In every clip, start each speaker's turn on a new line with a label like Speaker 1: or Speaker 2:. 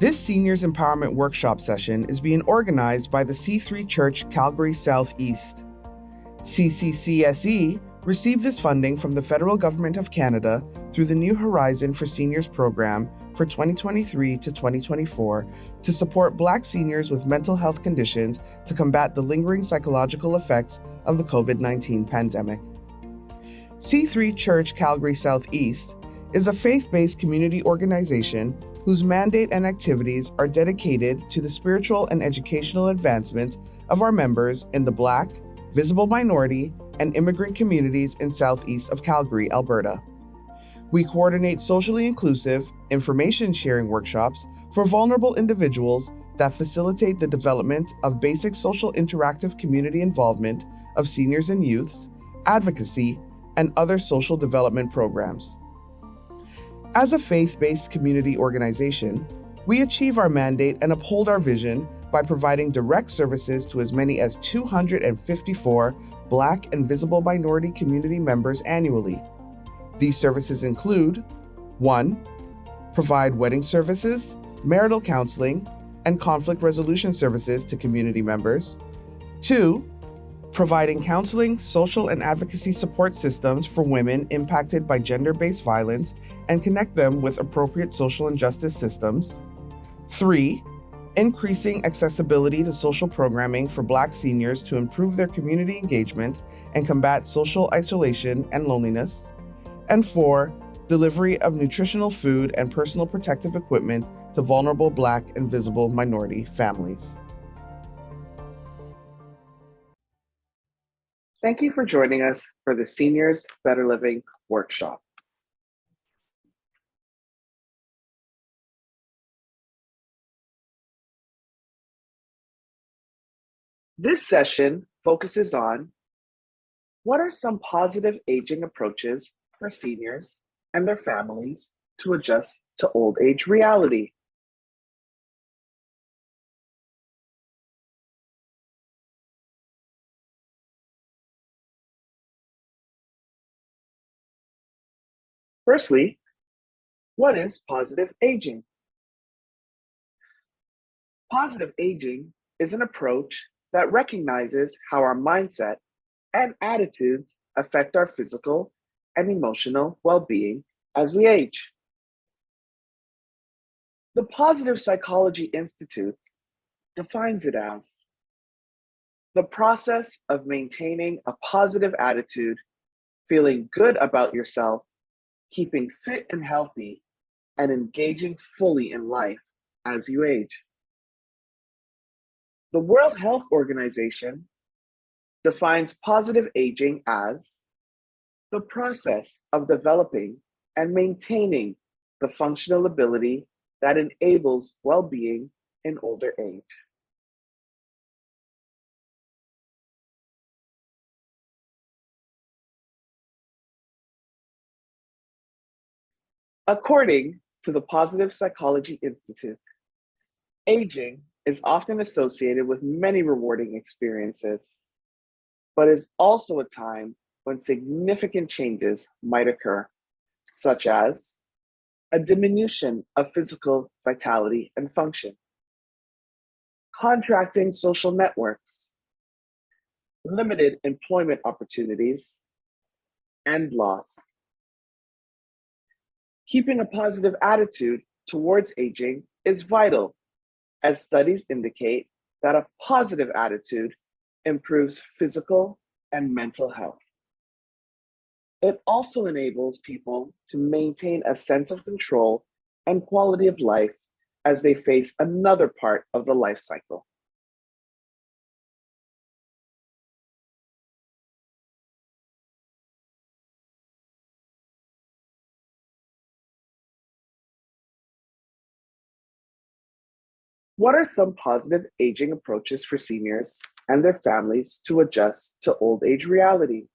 Speaker 1: This Seniors Empowerment Workshop session is being organized by the C3 Church Calgary Southeast. CCCSE received this funding from the Federal Government of Canada through the New Horizon for Seniors program for 2023 to 2024 to support Black seniors with mental health conditions to combat the lingering psychological effects of the COVID-19 pandemic. C3 Church Calgary Southeast is a faith-based community organization whose mandate and activities are dedicated to the spiritual and educational advancement of our members in the Black, visible minority, and immigrant communities in southeast of Calgary, Alberta. We coordinate socially inclusive, information-sharing workshops for vulnerable individuals that facilitate the development of basic social interactive community involvement of seniors and youths, advocacy, and other social development programs. As a faith-based community organization, we achieve our mandate and uphold our vision by providing direct services to as many as 254 Black and visible minority community members annually. These services include 1. Provide wedding services, marital counseling, and conflict resolution services to community members. 2. Providing counseling, social, and advocacy support systems for women impacted by gender-based violence and connect them with appropriate social and justice systems. 3. Increasing accessibility to social programming for Black seniors to improve their community engagement and combat social isolation and loneliness. And 4. Delivery of nutritional food and personal protective equipment to vulnerable Black and visible minority families. Thank you for joining us for the Seniors Better Living Workshop. This session focuses on what are some positive aging approaches for seniors and their families to adjust to old age reality. Firstly, what is positive aging? Positive aging is an approach that recognizes how our mindset and attitudes affect our physical and emotional well-being as we age. The Positive Psychology Institute defines it as the process of maintaining a positive attitude, feeling good about yourself, keeping fit and healthy, and engaging fully in life as you age. The World Health Organization defines positive aging as the process of developing and maintaining the functional ability that enables well-being in older age. According to the Positive Psychology Institute, aging is often associated with many rewarding experiences, but is also a time when significant changes might occur, such as a diminution of physical vitality and function, contracting social networks, limited employment opportunities, and loss. Keeping a positive attitude towards aging is vital, as studies indicate that a positive attitude improves physical and mental health. It also enables people to maintain a sense of control and quality of life as they face another part of the life cycle. What are some positive aging approaches for seniors and their families to adjust to old age reality?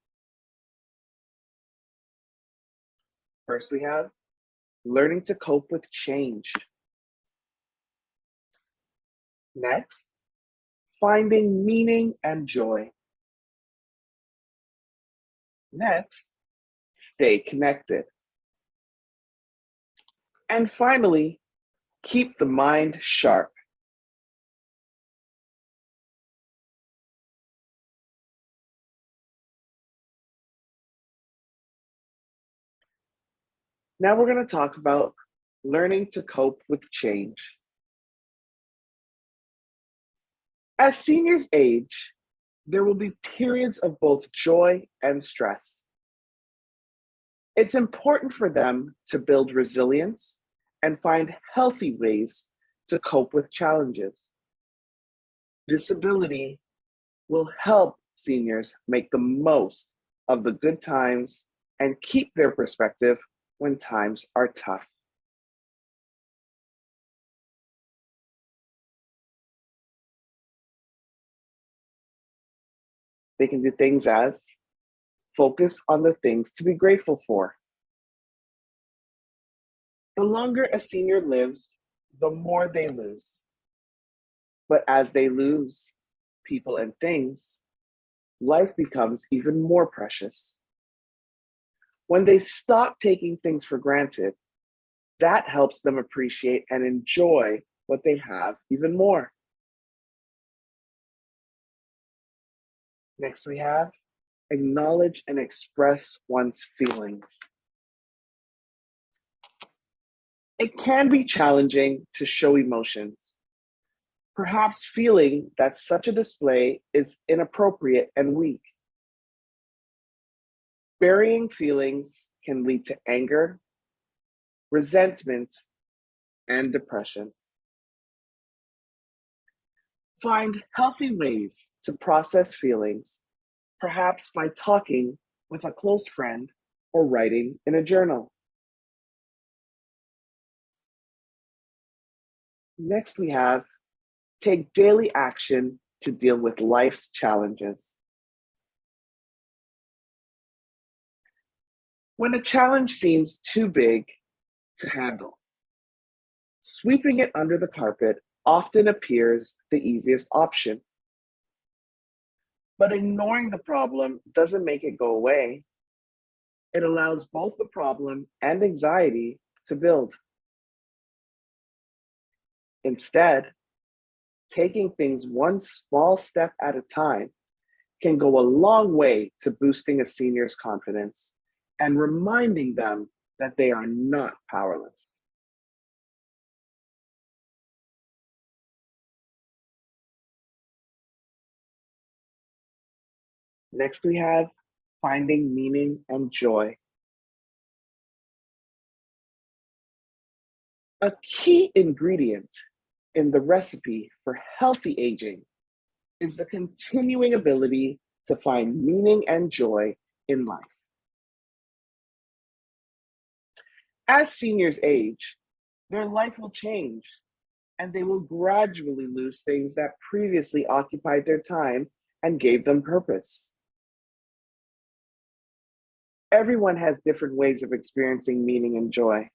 Speaker 1: First, we have learning to cope with change. Next, finding meaning and joy. Next, stay connected. And finally, Keep the mind sharp. Now we're going to talk about learning to cope with change. As seniors age, there will be periods of both joy and stress. It's important for them to build resilience and find healthy ways to cope with challenges. This ability will help seniors make the most of the good times and keep their perspective when times are tough. They can do things as focus on the things to be grateful for. The longer a senior lives, the more they lose. But as they lose people and things, life becomes even more precious. When they stop taking things for granted, that helps them appreciate and enjoy what they have even more. Next, we have acknowledge and express one's feelings. It can be challenging to show emotions, perhaps feeling that such a display is inappropriate and weak. Burying feelings can lead to anger, resentment, and depression. Find healthy ways to process feelings, perhaps by talking with a close friend or writing in a journal. Next, we have take daily action to deal with life's challenges. When a challenge seems too big to handle, sweeping it under the carpet often appears the easiest option. But ignoring the problem doesn't make it go away. It allows both the problem and anxiety to build. Instead, taking things one small step at a time can go a long way to boosting a senior's confidence and reminding them that they are not powerless. Next, we have finding meaning and joy. A key ingredient in the recipe for healthy aging is the continuing ability to find meaning and joy in life. As seniors age, their life will change and they will gradually lose things that previously occupied their time and gave them purpose. Everyone has different ways of experiencing meaning and joy,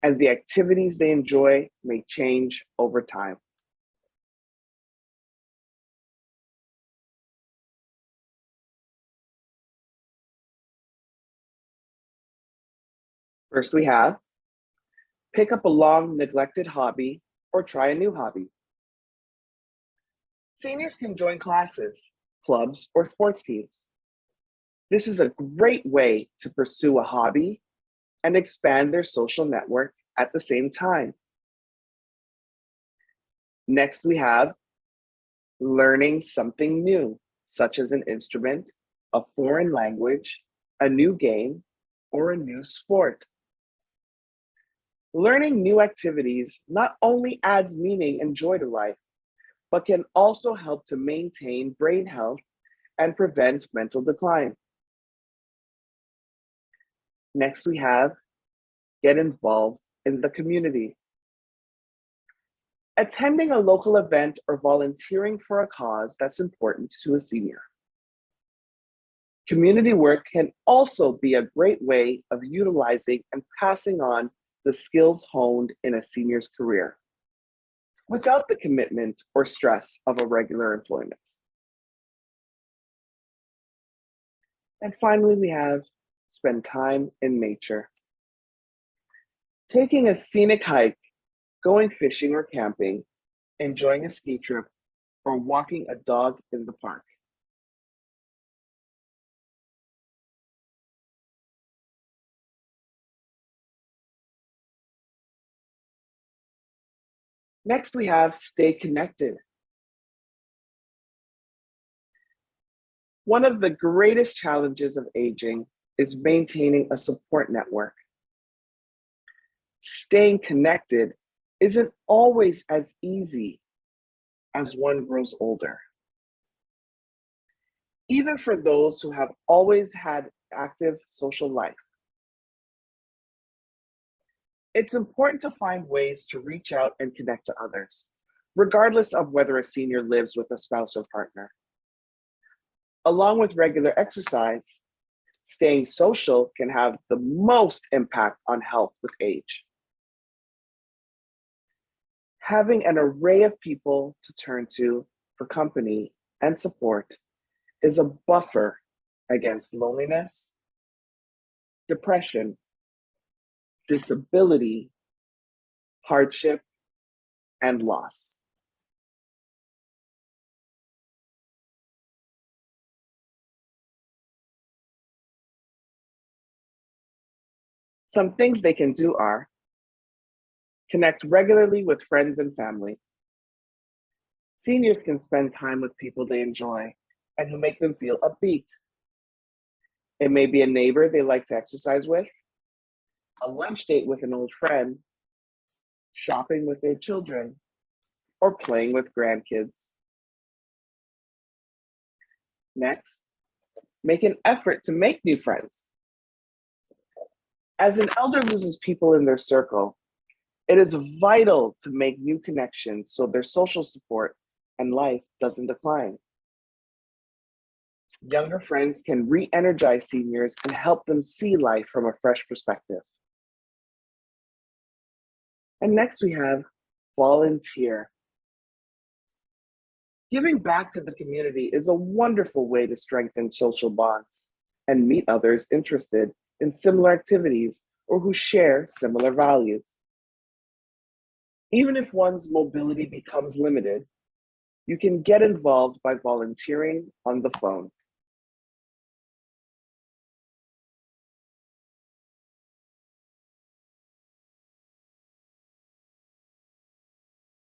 Speaker 1: and the activities they enjoy may change over time. First, we have pick up a long neglected hobby or try a new hobby. Seniors can join classes, clubs, or sports teams. This is a great way to pursue a hobby and expand their social network at the same time. Next, we have learning something new, such as an instrument, a foreign language, a new game, or a new sport. Learning new activities not only adds meaning and joy to life, but can also help to maintain brain health and prevent mental decline. Next, we have get involved in the community. Attending a local event or volunteering for a cause that's important to a senior. Community work can also be a great way of utilizing and passing on the skills honed in a senior's career without the commitment or stress of a regular employment. And finally, we have spend time in nature. Taking a scenic hike going fishing or camping, enjoying a ski trip, or walking a dog in the park. Next, we have stay connected. One of the greatest challenges of aging is maintaining a support network. Staying connected isn't always as easy as one grows older. Even for those who have always had active social life, it's important to find ways to reach out and connect to others, regardless of whether a senior lives with a spouse or partner. Along with regular exercise, staying social can have the most impact on health with age. Having an array of people to turn to for company and support is a buffer against loneliness, depression, disability, hardship, and loss. Some things they can do are connect regularly with friends and family. Seniors can spend time with people they enjoy and who make them feel upbeat. It may be a neighbor they like to exercise with, a lunch date with an old friend, shopping with their children, or playing with grandkids. Next, make an effort to make new friends. As an elder loses people in their circle, it is vital to make new connections so their social support and life doesn't decline. Younger friends can re-energize seniors and help them see life from a fresh perspective. And next we have volunteer. Giving back to the community is a wonderful way to strengthen social bonds and meet others interested in similar activities or who share similar values. Even if one's mobility becomes limited, you can get involved by volunteering on the phone.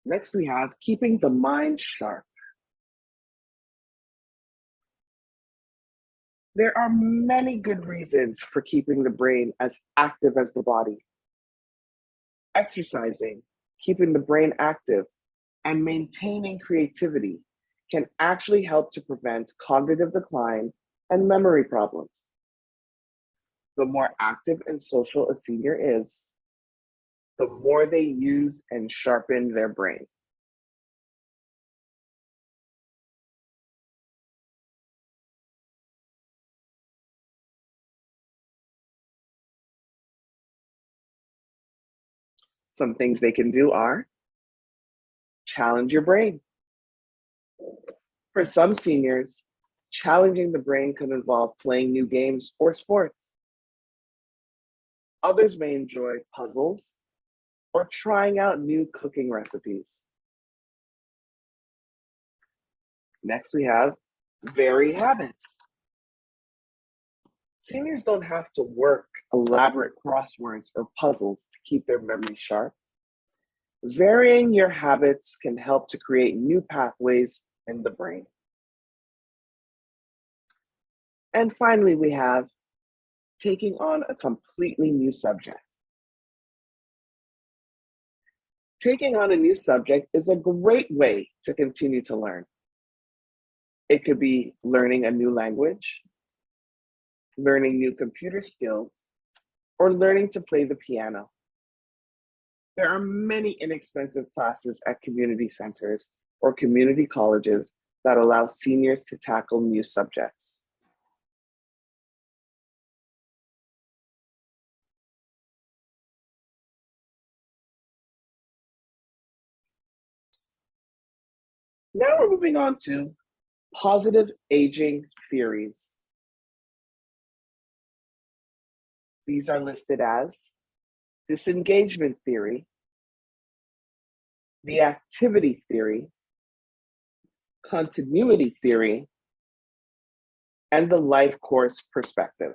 Speaker 1: Next, we have keeping the mind sharp. There are many good reasons for keeping the brain as active as the body. Exercising, keeping the brain active, and maintaining creativity can actually help to prevent cognitive decline and memory problems. The more active and social a senior is, the more they use and sharpen their brain. Some things they can do are challenge your brain. For some seniors, challenging the brain could involve playing new games or sports. Others may enjoy puzzles or trying out new cooking recipes. Next, we have vary habits. Seniors don't have to work elaborate crosswords or puzzles to keep their memory sharp. Varying your habits can help to create new pathways in the brain. And finally, we have taking on a completely new subject. Taking on a new subject is a great way to continue to learn. It could be learning a new language, learning new computer skills, or learning to play the piano. There are many inexpensive classes at community centers or community colleges that allow seniors to tackle new subjects. Now we're moving on to positive aging theories. These are listed as disengagement theory, the activity theory, continuity theory, and the life course perspective.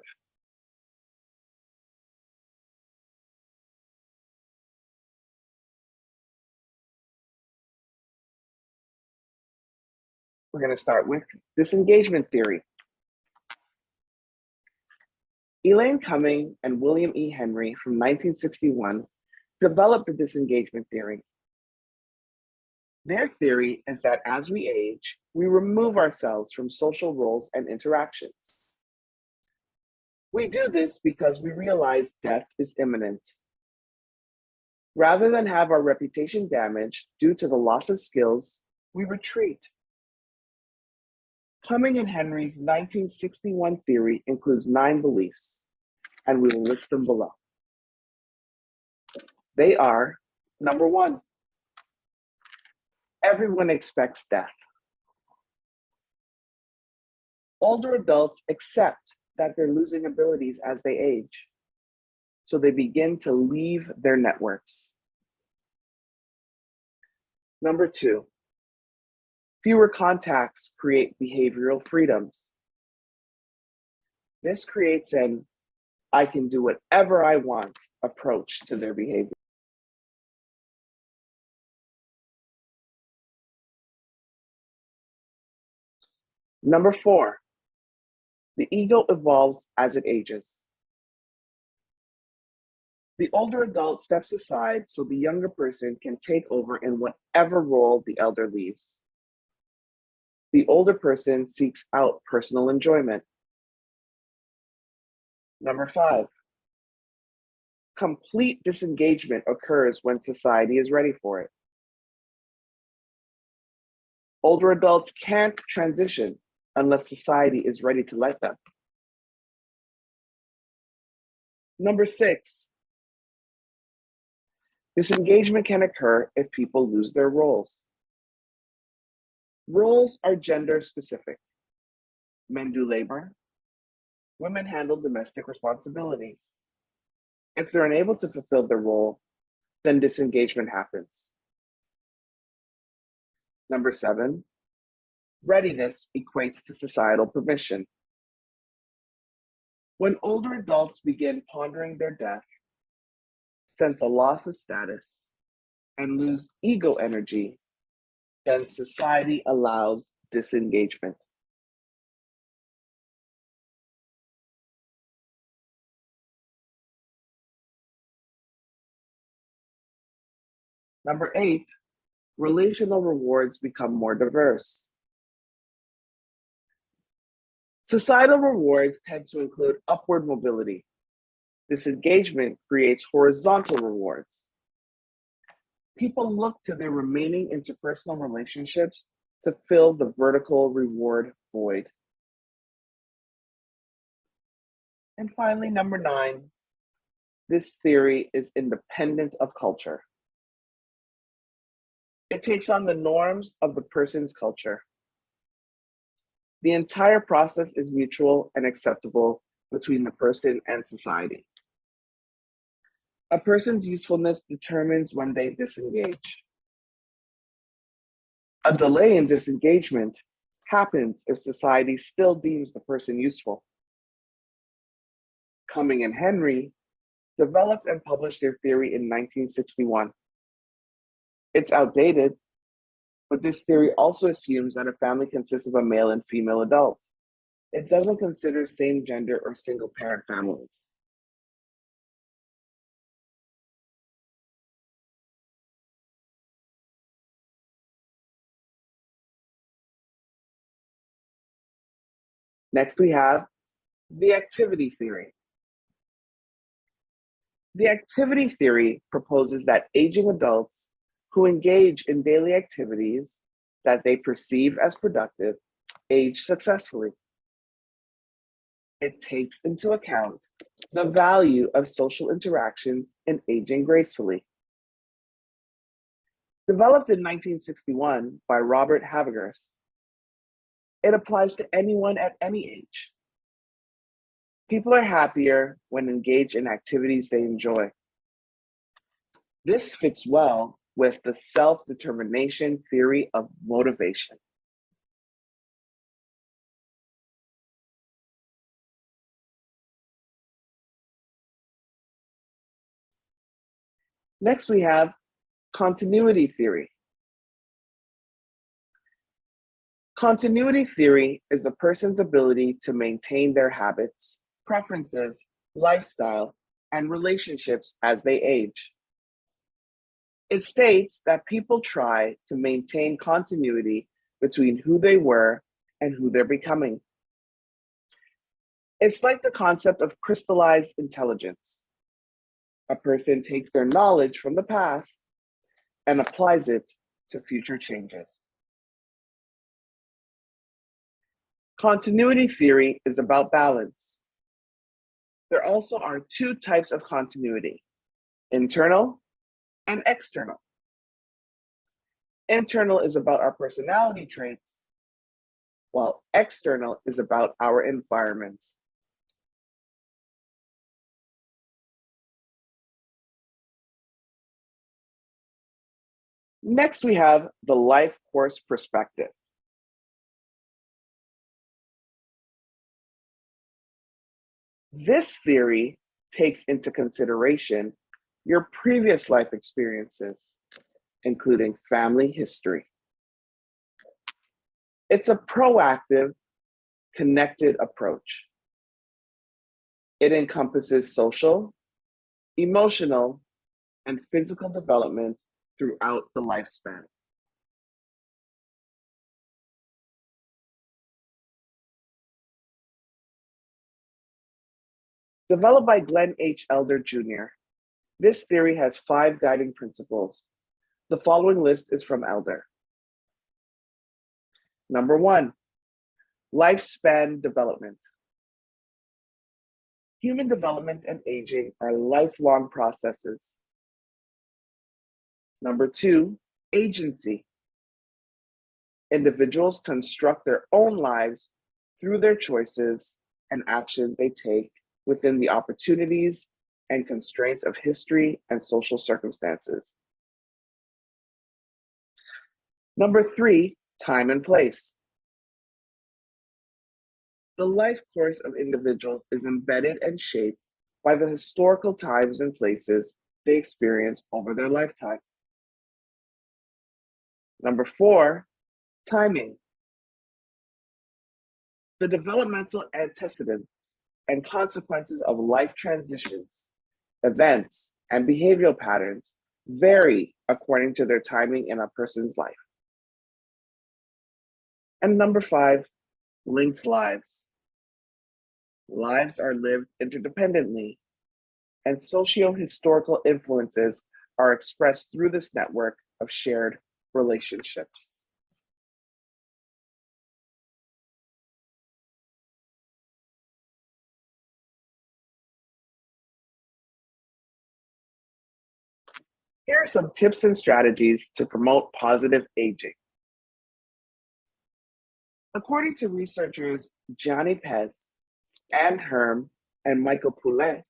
Speaker 1: We're going to start with disengagement theory. Elaine Cumming and William E. Henry from 1961 developed the disengagement theory. Their theory is that as we age, we remove ourselves from social roles and interactions. We do this because we realize death is imminent. Rather than have our reputation damaged due to the loss of skills, we retreat. Cumming and Henry's 1961 theory includes 9 beliefs, and we will list them below. They are, number 1, everyone expects death. Older adults accept that they're losing abilities as they age, so they begin to leave their networks. Number 2, fewer contacts create behavioral freedoms. This creates an I can do whatever I want approach to their behavior. Number 4, the ego evolves as it ages. The older adult steps aside so the younger person can take over in whatever role the elder leaves. The older person seeks out personal enjoyment. Number 5, complete disengagement occurs when society is ready for it. Older adults can't transition unless society is ready to let them. Number 6, disengagement can occur if people lose their roles. Roles are gender specific. Men do labor, women handle domestic responsibilities. If they're unable to fulfill their role, then disengagement happens. Number 7, readiness equates to societal permission. When older adults begin pondering their death, sense a loss of status, and lose ego energy, then society allows disengagement. Number 8, relational rewards become more diverse. Societal rewards tend to include upward mobility. Disengagement creates horizontal rewards. People look to their remaining interpersonal relationships to fill the vertical reward void. And finally, number 9, this theory is independent of culture. It takes on the norms of the person's culture. The entire process is mutual and acceptable between the person and society. A person's usefulness determines when they disengage. A delay in disengagement happens if society still deems the person useful. Cumming and Henry developed and published their theory in 1961. It's outdated, but this theory also assumes that a family consists of a male and female adult. It doesn't consider same gender or single parent families. Next, we have the activity theory. The activity theory proposes that aging adults who engage in daily activities that they perceive as productive age successfully. It takes into account the value of social interactions in aging gracefully. Developed in 1961 by Robert Havegers, it applies to anyone at any age. People are happier when engaged in activities they enjoy. This fits well with the self-determination theory of motivation. Next, we have continuity theory. Continuity theory is a person's ability to maintain their habits, preferences, lifestyle, and relationships as they age. It states that people try to maintain continuity between who they were and who they're becoming. It's like the concept of crystallized intelligence. A person takes their knowledge from the past and applies it to future changes. Continuity theory is about balance. There also are two types of continuity: internal and external. Internal is about our personality traits, while external is about our environment. Next, we have the life course perspective. This theory takes into consideration your previous life experiences, including family history. It's a proactive, connected approach. It encompasses social, emotional, and physical development throughout the lifespan. Developed by Glenn H. Elder Jr., this theory has 5 guiding principles. The following list is from Elder. Number 1, lifespan development. Human development and aging are lifelong processes. Number 2, agency. Individuals construct their own lives through their choices and actions they take within the opportunities and constraints of history and social circumstances. Number 3, time and place. The life course of individuals is embedded and shaped by the historical times and places they experience over their lifetime. Number 4, timing. The developmental antecedents and consequences of life transitions, events, and behavioral patterns vary according to their timing in a person's life. And number 5, linked lives. Lives are lived interdependently, and socio-historical influences are expressed through this network of shared relationships. Here are some tips and strategies to promote positive aging. According to researchers Gianni Pez, Anne Herm, and Michael Poulet,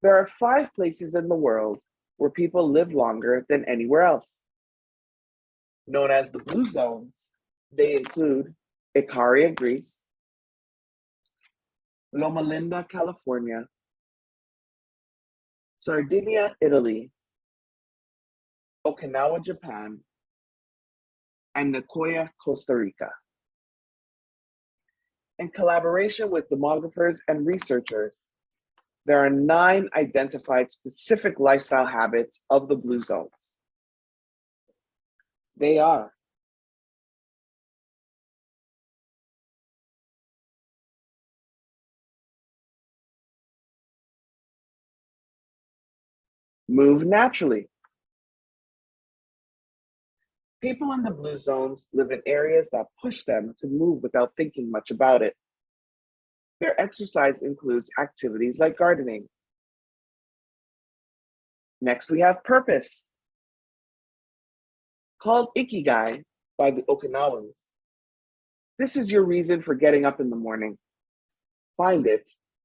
Speaker 1: there are 5 places in the world where people live longer than anywhere else. Known as the Blue Zones, they include Ikaria, Greece, Loma Linda, California, Sardinia, Italy, Okinawa, Japan, and Nicoya, Costa Rica. In collaboration with demographers and researchers, there are 9 identified specific lifestyle habits of the Blue Zones. They are: move naturally. People in the Blue Zones live in areas that push them to move without thinking much about it. Their exercise includes activities like gardening. Next, we have purpose, called Ikigai by the Okinawans. This is your reason for getting up in the morning. Find it,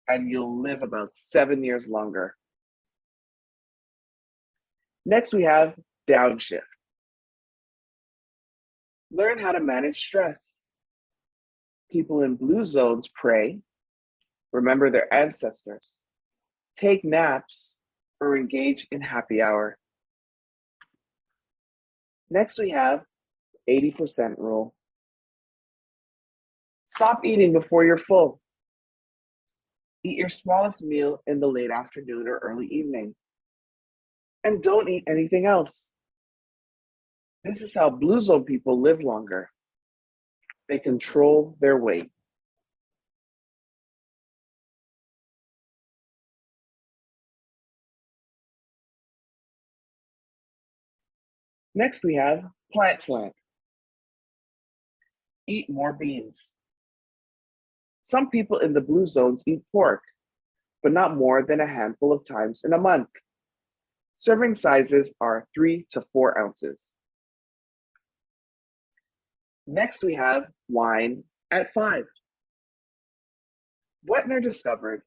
Speaker 1: and you'll live about 7 years longer. Next, we have downshift. Learn how to manage stress. People in blue zones pray, remember their ancestors, take naps, or engage in happy hour. Next, we have 80% rule. Stop eating before you're full. Eat your smallest meal in the late afternoon or early evening. And don't eat anything else. This is how blue zone people live longer. They control their weight. Next, we have plant slant. Eat more beans. Some people in the blue zones eat pork, but not more than a handful of times in a month. Serving sizes are 3 to 4 ounces. Next, we have wine at 5. Wetner discovered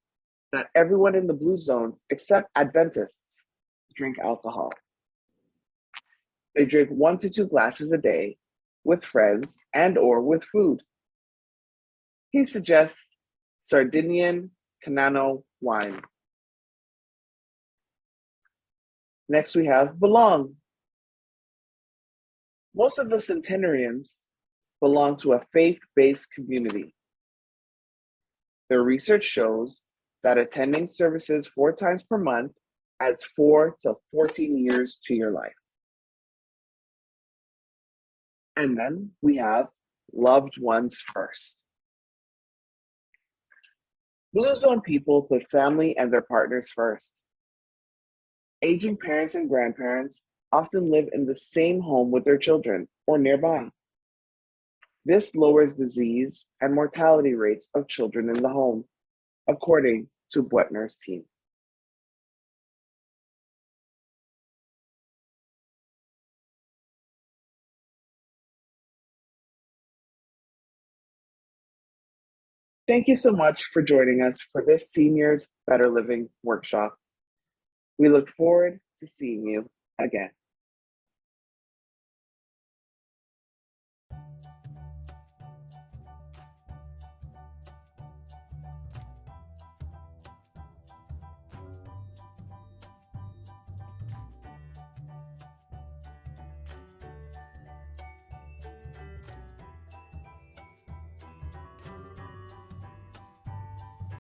Speaker 1: that everyone in the blue zones, except Adventists, drink alcohol. They drink 1 to 2 glasses a day with friends and or with food. He suggests Sardinian Canano wine. Next, we have belong. Most of the centenarians belong to a faith-based community. Their research shows that attending services 4 times per month adds 4 to 14 years to your life. And then we have loved ones first. Blue zone people put family and their partners first. Aging parents and grandparents often live in the same home with their children or nearby. This lowers disease and mortality rates of children in the home, according to Bwetner's team. Thank you so much for joining us for this Seniors Better Living workshop. We look forward to seeing you again.